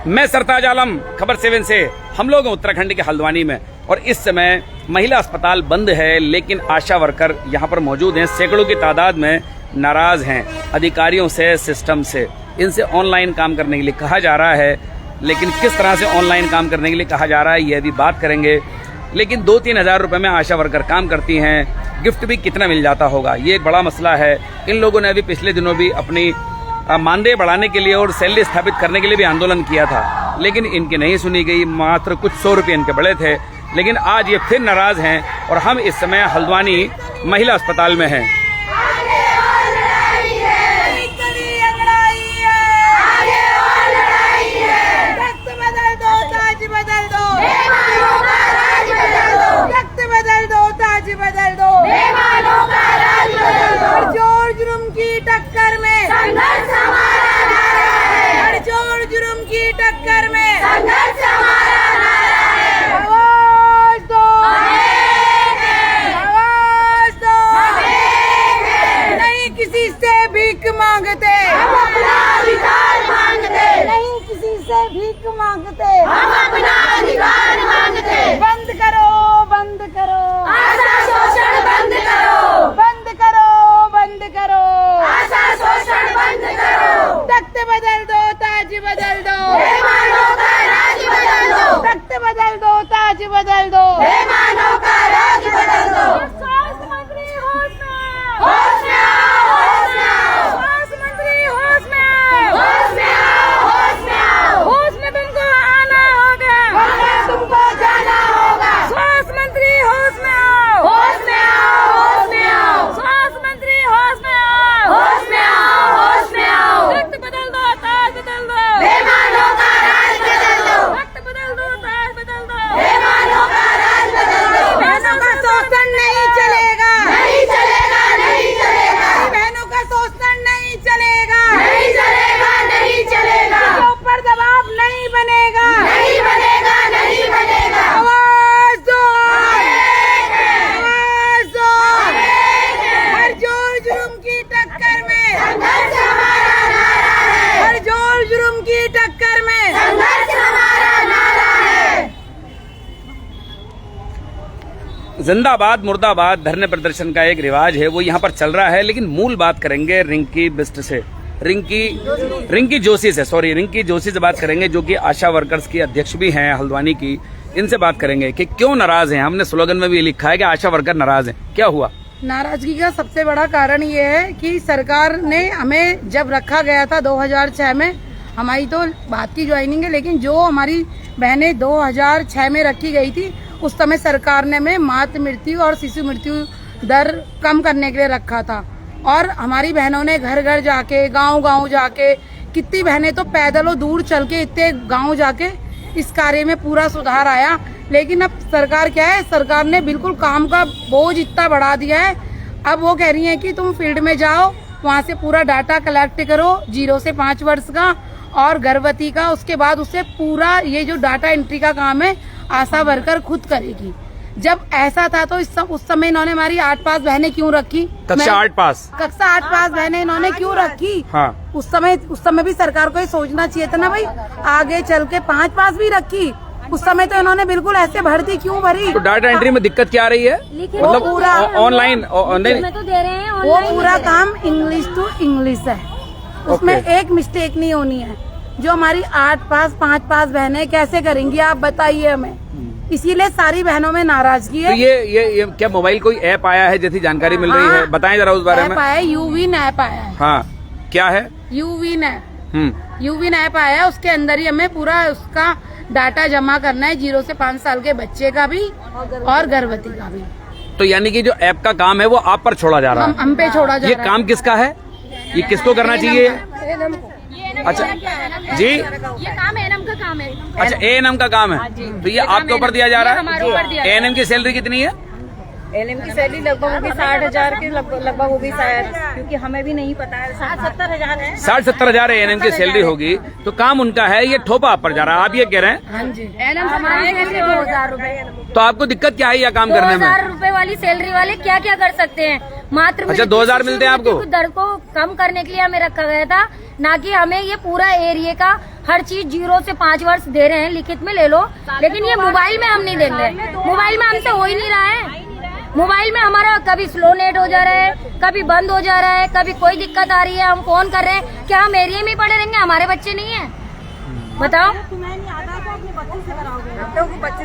मैं सरताज आलम, खबर 7 से। हम लोग हैं उत्तराखंड के हल्द्वानी में और इस समय महिला अस्पताल बंद है, लेकिन आशा वर्कर यहाँ पर मौजूद हैं। सैकड़ों की तादाद में नाराज हैं अधिकारियों से, सिस्टम से। इनसे ऑनलाइन काम करने के लिए कहा जा रहा है, लेकिन किस तरह से ऑनलाइन काम करने के लिए कहा जा रहा है ये भी बात करेंगे। लेकिन 2-3 हज़ार रुपये में आशा वर्कर काम करती हैं, गिफ्ट भी कितना मिल जाता होगा, ये एक बड़ा मसला है। इन लोगों ने अभी पिछले दिनों भी अपनी मानदेय बढ़ाने के लिए और सैलरी स्थापित करने के लिए भी आंदोलन किया था, लेकिन इनकी नहीं सुनी गई। मात्र कुछ 100 रुपये इनके बढ़े थे, लेकिन आज ये फिर नाराज हैं और हम इस समय हल्द्वानी महिला अस्पताल में हैं। जुर्म की टक्कर में संघर्ष हमारा नारा है। हर जुर्म की टक्कर में संघर्ष हमारा नारा है। आवाज दो, आवाज दो, नहीं किसी से भीख मांगते, हम अपना अधिकार मांगते। नहीं किसी से भीख मांगते, हम अपना अधिकार मांगते। बंद करो, बंद करो आशा शोषण, बंद करो, बंद करो, बंद करो आशा शोषण, बंद करो। तख्त बदल दो, ताज बदल दो, बेईमानों का राज बदल दो। तख्त बदल दो, ताज बदल दो, बेईमानों का राज बदल दो। स्वास्थ्य मंत्री होश में आओ, होश में आओ, होश में आओ। स्वास्थ्य मंत्री होश में आओ, होश में आओ, होश में आओ। होश में तुमको आना होगा, होश में तुमको जाना होगा। स्वास्थ्य मंत्री होश में आओ, होश में आओ, होश में आओ। स्वास्थ्य मंत्री होश में आओ, होश में आओ, होश में आओ। तख्त बदल दो, ताज बदल दो, बेईमानों का राज बदल दो। तख्त बदल दो, ताज बदल दो, बेईमानों का राज बदल दो। बहनों का शोषण नहीं चलेगा, नहीं चलेगा, नहीं चलेगा। बहनों का शोषण नहीं चलेगा, नहीं चलेगा, नहीं चलेगा। ऊपर दबाव नहीं बनेगा, नहीं बनेगा, नहीं बनेगा। आवाज दो, आवाज दो। हर जुर्म की टक्कर में संघर्ष हमारा नारा है। हर जुर्म की टक्कर में संघर्ष हमारा नारा है। जिंदाबाद मुर्दाबाद धरने प्रदर्शन का एक रिवाज है, वो यहाँ पर चल रहा है। लेकिन मूल बात करेंगे रिंकी बिष्ट से, रिंकी जोशी से, रिंकी जोशी से बात करेंगे, जो कि आशा वर्कर्स की अध्यक्ष भी हैं हल्द्वानी की। इनसे बात करेंगे कि क्यों नाराज हैं। हमने स्लोगन में भी लिखा है कि आशा वर्कर नाराज हैं, क्या हुआ? नाराजगी का सबसे बड़ा कारण ये है कि सरकार ने हमें जब रखा गया था 2006 में, हमारी तो बात की ज्वाइनिंग है, लेकिन जो हमारी बहनें 2006 में रखी गई थी, उस समय सरकार ने हमें मातृ मृत्यु और शिशु मृत्यु दर कम करने के लिए रखा था। और हमारी बहनों ने घर घर जाके, गांव जाके, कितनी बहनें तो पैदल और दूर चल के इतने गांव जाके इस कार्य में पूरा सुधार आया। लेकिन अब सरकार क्या है, सरकार ने बिल्कुल काम का बोझ इतना बढ़ा दिया है। अब वो कह रही है कि तुम फील्ड में जाओ, वहाँ से पूरा डाटा कलेक्ट करो 0 से 5 वर्ष का और गर्भवती का। उसके बाद उससे पूरा ये जो डाटा एंट्री का काम है आशा वर्कर खुद करेगी। जब ऐसा था तो उस समय इन्होंने हमारी 8 पास बहनें क्यों रखी? कक्षा 8 पास बहनें इन्होंने क्यों रखी? हाँ। उस समय भी सरकार को ये सोचना चाहिए था ना भाई, आगे चल के 5 पास भी रखी। उस समय तो इन्होंने बिल्कुल ऐसे भर्ती क्यों भरी? तो डाटा एंट्री में दिक्कत क्या आ रही है? मतलब पूरा ऑनलाइन तो दे रहे हैं, वो पूरा काम इंग्लिश टू इंग्लिश है, उसमें एक मिस्टेक नहीं होनी है। जो हमारी 8 पास 5 पास बहनें कैसे करेंगी आप बताइए हमें। इसीलिए सारी बहनों में नाराजगी है। तो ये क्या मोबाइल कोई ऐप आया है जैसी जानकारी मिल रही है? बताएं जरा उस बारे में। ऐप आया, यूविन ऐप आया है। हाँ, क्या है? यूविन ऐप। यूविन ऐप आया है, उसके अंदर ही हमें पूरा उसका डाटा जमा करना है, 0 से 5 साल के बच्चे का भी और गर्भवती का भी। तो यानी कि जो ऐप का काम है वो आप पर छोड़ा जा रहा है? हम पे छोड़ा जा रहा है। ये काम किसका है? ये किसको करना चाहिए? अच्छा जी, ये काम एएनएम का काम है। अच्छा एएनएम का काम है, तो ये आपके ऊपर दिया जा रहा है? एएनएम की सैलरी कितनी है? एनएम की सैलरी लगभग होगी 60,000 के लगभग होगी शायद, क्योंकि हमें भी नहीं पता है। 60-70,000 है। 60-70,000 एएनएम की सैलरी होगी, तो काम उनका है, ये ठोपा पर जा रहा है, आप ये कह रहे हैं? हाँ जी। एनएम हमारे 2,000 रूपए। तो आपको दिक्कत क्या है यह काम करने में? 2,000 रूपए वाली सैलरी वाले क्या क्या कर सकते हैं? मात्र अच्छा, 2,000 मिलते हैं आपको? दर को कम करने के लिए हमें रखा गया था, ना कि हमें ये पूरा एरिया का हर चीज 0 से 5 वर्ष दे रहे हैं, लिखित में ले लो, लेकिन ये मोबाइल में हम नहीं देंगे। मोबाइल में हमसे हो ही नहीं रहा है। मोबाइल में हमारा कभी स्लो नेट हो जा रहा है, कभी बंद हो जा रहा है, कभी कोई दिक्कत आ रही है, हम फोन कर रहे हैं, क्या हम एरिया में ही पड़े रहेंगे? हमारे बच्चे नहीं है, बताओ।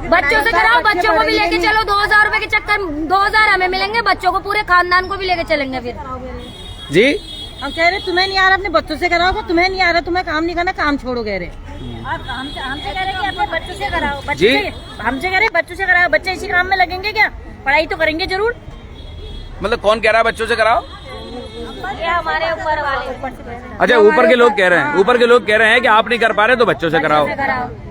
बच्चों से कराओ, बच्चों को भी लेके चलो। 2,000 रूपए के चक्कर 2,000 हमें मिलेंगे, बच्चों को पूरे खानदान को भी लेके चलेंगे फिर। जी हम कह रहे तुम्हें नहीं आ रहा अपने बच्चों से कराओ, तुम्हें नहीं आ रहा, तुम्हें काम नहीं करना, काम छोड़ो कह रहे। हमसे कह रहे कि अपने बच्चों से कराओ, हमसे कह रहे बच्चों से कराओ। बच्चे इसी काम में लगेंगे क्या? पढ़ाई तो करेंगे जरूर। मतलब कौन कह रहा है बच्चों से कराओ? ये हमारे ऊपर वाले। अच्छा, ऊपर के लोग कह रहे हैं, ऊपर के लोग कह रहे हैं कि आप नहीं कर पा रहे तो बच्चों से कराओ।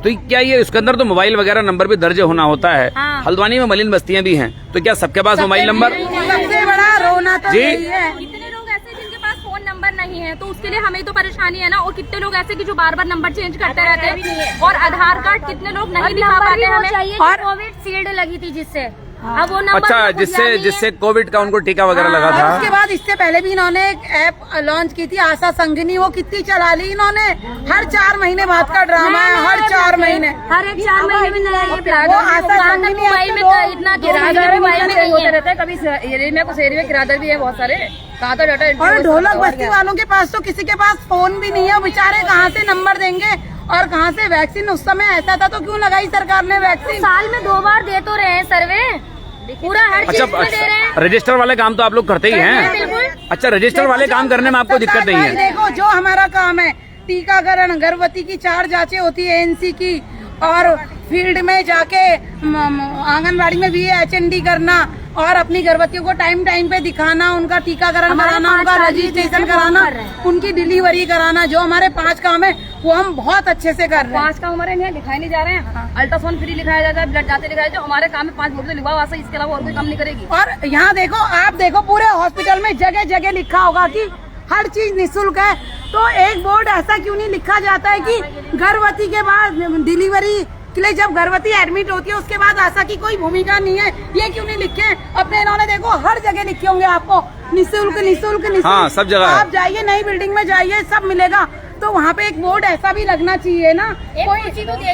तो क्या ये इसके अंदर तो मोबाइल वगैरह नंबर भी दर्ज होना होता है? हाँ। हल्द्वानी में मलिन बस्तियां भी हैं, तो क्या सबके पास मोबाइल नंबर? सबसे बड़ा रोना तो जी? यही है। कितने लोग ऐसे जिनके पास फोन नंबर नहीं है, तो उसके लिए हमें तो परेशानी है ना। और कितने लोग ऐसे कि जो बार बार नंबर चेंज करते रहते हैं, और आधार कार्ड कितने लोग नहीं दिखा पाते हमें। और कोविड शील्ड लगी थी जिससे, अब वो नंबर अच्छा, जिससे कोविड का उनको टीका वगैरह लगा और था। उसके बाद इससे पहले भी इन्होंने एक ऐप लॉन्च की थी, आशा संगिनी, वो कितनी चला ली इन्होंने। हर 4 महीने बाद का ड्रामा है, हर 4 महीने, हर एक 4 महीने में नया ये प्लान। वो आशा संगिनी मोबाइल में इतना किराएदार मोबाइल में होते रहता है। कभी एरिया में कुछ एरिया में किराएदार भी है बहुत सारे। कहाँ तो डाटा और ढोलक बस्ती वालों के पास तो किसी के पास फोन भी नहीं है, बेचारे कहाँ से नंबर देंगे और कहाँ से वैक्सीन। उस समय ऐसा था तो क्यों लगाई सरकार ने वैक्सीन? साल में 2 बार दे तो रहे हैं सर्वे, पूरा हर चीज में दे रहे हैं। रजिस्टर वाले काम तो आप लोग करते ही हैं? बिल्कुल। अच्छा, रजिस्टर वाले काम करने में आपको दिक्कत नहीं है? देखो, जो हमारा काम है टीकाकरण, गर्भवती की 4 जांचें होती है एनसी की, और फील्ड में जाके आंगनबाड़ी में भी HND करना, और अपनी गर्भवतियों को टाइम टाइम पे दिखाना, उनका टीकाकरण कराना, उनका रजिस्ट्रेशन कराना, उनकी डिलीवरी कराना। जो हमारे 5 काम है वो हम बहुत अच्छे से कर रहे हैं। 5 काम हमारे यहाँ लिखाए नहीं जा रहे हैं। अल्ट्रासाउंड फ्री लिखाया जाता है, ब्लड जाते लिखाया, जो हमारे काम में 5 बोर्ड से लिखा हुआ, इसके अलावा और कोई काम नहीं करेगी। और यहाँ देखो, आप देखो पूरे हॉस्पिटल में जगह जगह लिखा होगा कि हर चीज निःशुल्क है, तो एक बोर्ड ऐसा क्यों नहीं लिखा जाता है कि गर्भवती के बाद डिलीवरी के लिए, जब गर्भवती एडमिट होती है उसके बाद आशा की कोई भूमिका नहीं है, ये क्यों नहीं लिखे? अपने इन्होंने देखो हर जगह लिखे होंगे आपको, निःशुल्क निःशुल्क निःशुल्क। हाँ, सब जगह है। आप जाइए नई बिल्डिंग में जाइए, सब मिलेगा। तो वहाँ पे एक बोर्ड ऐसा भी लगना चाहिए ना कोई।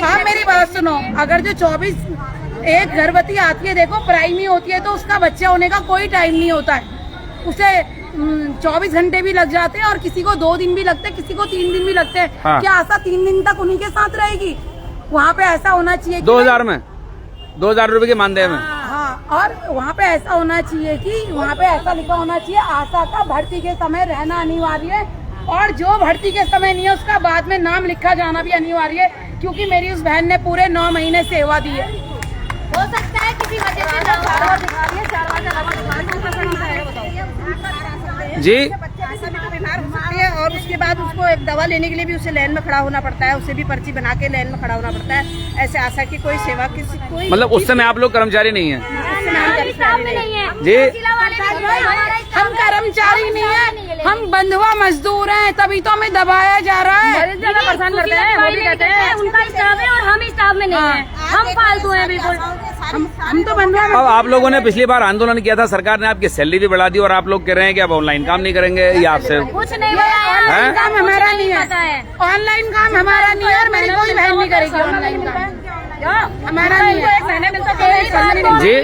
हाँ, मेरी बात सुनो, अगर जो 24 एक गर्भवती आती है, देखो प्राइमी होती है, तो उसका बच्चा होने का कोई टाइम नहीं होता है, उसे 24 घंटे भी लग जाते हैं, और किसी को 2 दिन भी लगते हैं, किसी को 3 दिन भी लगते हैं। हाँ। क्या आशा 3 दिन तक उन्हीं के साथ रहेगी? वहाँ पे ऐसा होना चाहिए 2000 में 2000 रुपए के मानदेय में। हाँ, और वहाँ पे ऐसा होना चाहिए कि वहाँ पे ऐसा लिखा होना चाहिए, आशा का भर्ती के समय रहना अनिवार्य है, और जो भर्ती के समय नहीं है उसका बाद में नाम लिखा जाना भी अनिवार्य है, क्योंकि मेरी उस बहन ने पूरे 9 महीने सेवा दी है। हो सकता है किसी वजह से जी, बीमार हो सकती है, और उसके बाद उसको एक दवा लेने के लिए भी उसे लाइन में खड़ा होना पड़ता है, उसे भी पर्ची बना के लाइन में खड़ा होना पड़ता है। ऐसे आशा की कोई सेवा किसी कोई मतलब उस समय आप लोग कर्मचारी नहीं है? नहीं है जी, हम कर्मचारी नहीं है, हम बंधुआ मजदूर हैं, तभी तो हमें दबाया जा रहा है। ज्यादा परेशान करते हैं, वो भी कहते हैं उनका स्टाफ है और हम स्टाफ में नहीं है, हम फालतू हैं बिल्कुल। हम तो बंधुआ अब आप लोगों ने पिछली बार आंदोलन किया था, सरकार ने आपकी सैलरी भी बढ़ा दी, और आप लोग कह रहे हैं कि अब ऑनलाइन काम नहीं करेंगे, ये आपसे कुछ नहीं बताया, हैं? काम हमारा नहीं पता है, है। ऑनलाइन काम हमारा नहीं है, और मेरी कोई बहन नहीं करेगी ऑनलाइन काम, हमारा नहीं है। एक महीने मिलता है। जी,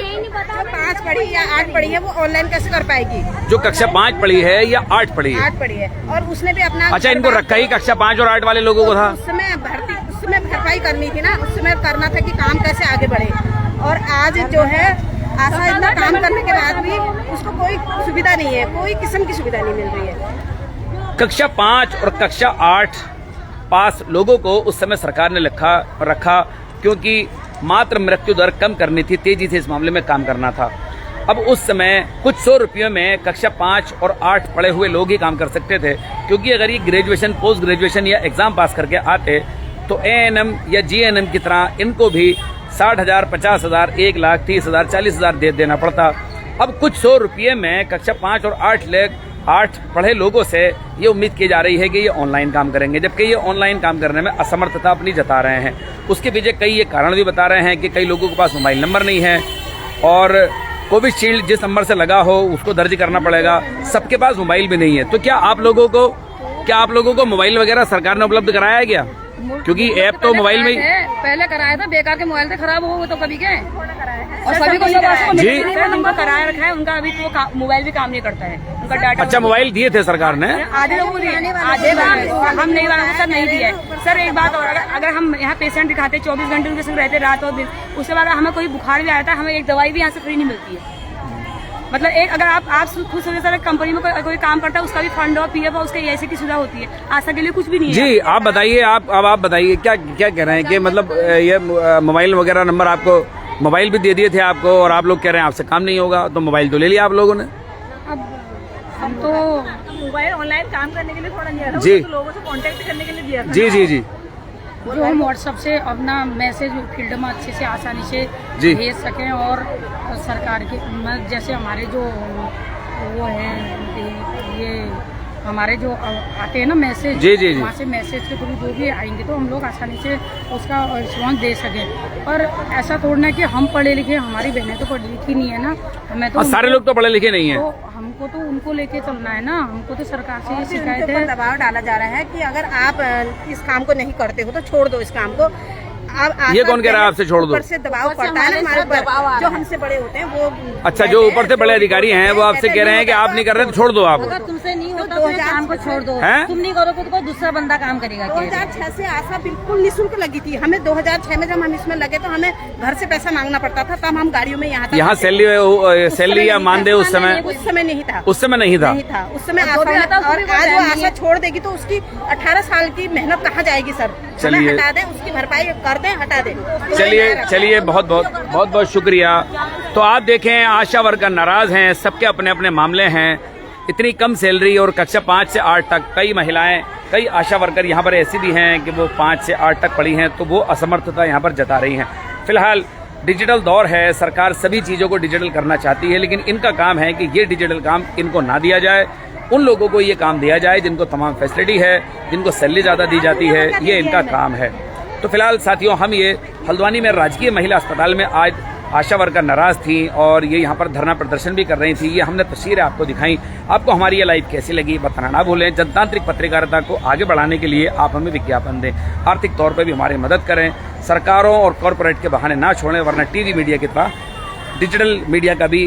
जो 5 पढ़ी या 8 पढ़ी है वो ऑनलाइन कैसे कर पाएगी? जो कक्षा 5 पढ़ी है या 8 पढ़ी है? 8 पढ़ी है, और उसने भी अपना अच्छा, इनको रखा ही कक्षा 5 और 8 वाले लोगों को था? उस समय भरपाई करनी थी ना, उस समय करना था कि काम कैसे आगे बढ़े। और आज जो है आशा इतना काम करने के बाद भी उसको कोई सुविधा नहीं है, कोई किस्म की सुविधा नहीं मिल रही है। कक्षा 5 और कक्षा 8 पास लोगों को उस समय सरकार ने रखा क्योंकि मात्र मृत्यु दर कम करनी थी, तेजी से इस मामले में काम करना था। अब उस समय कुछ 100 रुपयों में कक्षा 5 और 8 पढ़े हुए लोग ही काम कर सकते थे, क्योंकि अगर ये ग्रेजुएशन, पोस्ट ग्रेजुएशन या एग्जाम पास करके आते तो ANM या GNM की तरह इनको भी 60,000, 50,000, 1,30,000, 40,000 दे देना पड़ता। अब कुछ 100 रुपये में कक्षा 5 और 8 पढ़े लोगों से ये उम्मीद की जा रही है कि ये ऑनलाइन काम करेंगे, जबकि ये ऑनलाइन काम करने में असमर्थता अपनी जता रहे हैं। उसके पीछे कई ये कारण भी बता रहे हैं कि कई लोगों के पास मोबाइल नंबर नहीं है और कोविशील्ड जिस नंबर से लगा हो उसको दर्ज करना पड़ेगा, सबके पास मोबाइल भी नहीं है। तो क्या आप लोगों को मोबाइल वगैरह सरकार ने उपलब्ध कराया है क्या? क्योंकि ऐप तो मोबाइल में ही पहले कराया था, बेकार के मोबाइल से खराब हो गए तो कभी गए और सभी को जी जिनको कराया रखा है उनका अभी तो मोबाइल भी काम नहीं करता है, उनका डाटा। अच्छा, मोबाइल दिए थे सरकार ने? आधे लोगों को आधे हम नहीं वाला सर नहीं दिया है सर। एक बात और, अगर हम यहाँ पेशेंट दिखाते 24 घंटे उनके संग रहते रात और दिन, उसके बाद हमें कोई बुखार भी आया था, हमें एक दवाई भी यहाँ से फ्री नहीं मिलती है। मतलब एक अगर आप खुद सोचे सर कंपनी में कोई काम करता है उसका भी फंड और पीएफ और उसके ऐसी की सुविधा होती है, आशा के लिए कुछ भी नहीं है। जी आप बताइए, आप बताइए क्या कह रहे हैं कि मतलब ये मोबाइल वगैरह नंबर आपको मोबाइल भी दे दिए थे आपको और आप लोग कह रहे हैं आपसे काम नहीं होगा, तो मोबाइल तो ले लिया आप लोगों ने। अब हम तो मोबाइल ऑनलाइन काम करने के लिए थोड़ा नहीं आता, जी तो लोगों से कांटेक्ट करने के लिए दिया था। जी जी जी जो हम व्हाट्सएप से अपना मैसेज फील्ड में अच्छे से आसानी से जी भेज सकें और सरकार के जैसे हमारे जो वो है ये हमारे जो आते हैं ना मैसेज, जी जी जी वहाँ से मैसेज के थ्रू जो भी आएंगे तो हम लोग आसानी से उसका रिस्पॉन्स दे सकें। और ऐसा थोड़ा कि हम पढ़े लिखे, हमारी बहनें तो पढ़ी लिखी नहीं है ना, हमें तो सारे लोग तो पढ़े लिखे नहीं है, तो हमको तो उनको लेके चलना है ना, हमको तो सरकार से ये शिकायत है। दबाव डाला जा रहा है कि अगर आप इस काम को नहीं करते हो तो छोड़ दो इस काम को। ये कौन कह रहा है आपसे छोड़ दो? ऊपर से दबाव पड़ता है ना हमारे ऊपर, जो हमसे बड़े होते हैं वो। अच्छा, जो ऊपर से बड़े अधिकारी हैं वो आपसे कह रहे हैं कि आप नहीं कर रहे तो छोड़ दो आप। अगर तुमसे नहीं होता तो काम को छोड़ दो, हैं? तुम नहीं करोगे तो कोई दूसरा बंदा काम करेगा। 2006 से आशा बिल्कुल निःशुल्क लगी थी हमें। 2006 में जब हम इसमें लगे तो हमें घर से पैसा मांगना पड़ता था, तब हम गाड़ियों में यहाँ सैलरी या मानदेय उस समय नहीं था। उस समय नहीं था उस समय और आज वो आशा छोड़ देगी तो उसकी 18 साल की मेहनत कहाँ जाएगी सर? चलिए हटा दें, उसकी भरपाई कर दें, हटा दें। चलिए बहुत शुक्रिया। तो आप देखें, आशा वर्कर नाराज हैं, सबके अपने अपने मामले हैं। इतनी कम सैलरी और कक्षा 5 से 8 तक कई महिलाएं, कई आशा वर्कर यहाँ पर ऐसी भी हैं कि वो 5 से 8 तक पढ़ी हैं, तो वो असमर्थता यहाँ पर जता रही हैं। फिलहाल डिजिटल दौर है, सरकार सभी चीज़ों को डिजिटल करना चाहती है, लेकिन इनका काम है कि ये डिजिटल काम इनको ना दिया जाए, उन लोगों को ये काम दिया जाए जिनको तमाम फैसिलिटी है, जिनको सैलरी ज़्यादा दी जाती है, ये इनका काम है। तो फिलहाल साथियों, हम ये हल्द्वानी में राजकीय महिला अस्पताल में आज आशा वर्कर नाराज थी और ये यहाँ पर धरना प्रदर्शन भी कर रही थी। ये हमने तस्वीरें आपको दिखाई। आपको हमारी ये लाइव कैसी लगी बताना ना भूलें। जनतांत्रिक पत्रकारिता को आगे बढ़ाने के लिए आप हमें विज्ञापन दें, आर्थिक तौर पर भी हमारी मदद करें, सरकारों और कॉरपोरेट के बहाने ना छोड़ें, वरना टीवी मीडिया की तरह डिजिटल मीडिया का भी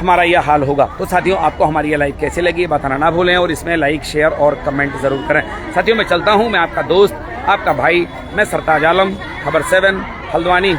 हमारा यह हाल होगा। तो साथियों, आपको हमारी ये लाइव कैसी लगी बताना ना भूलें और इसमें लाइक, शेयर और कमेंट जरूर करें। साथियों, मैं चलता हूँ, मैं आपका दोस्त, आपका भाई, मैं सरताज आलम, खबर 7 हल्द्वानी।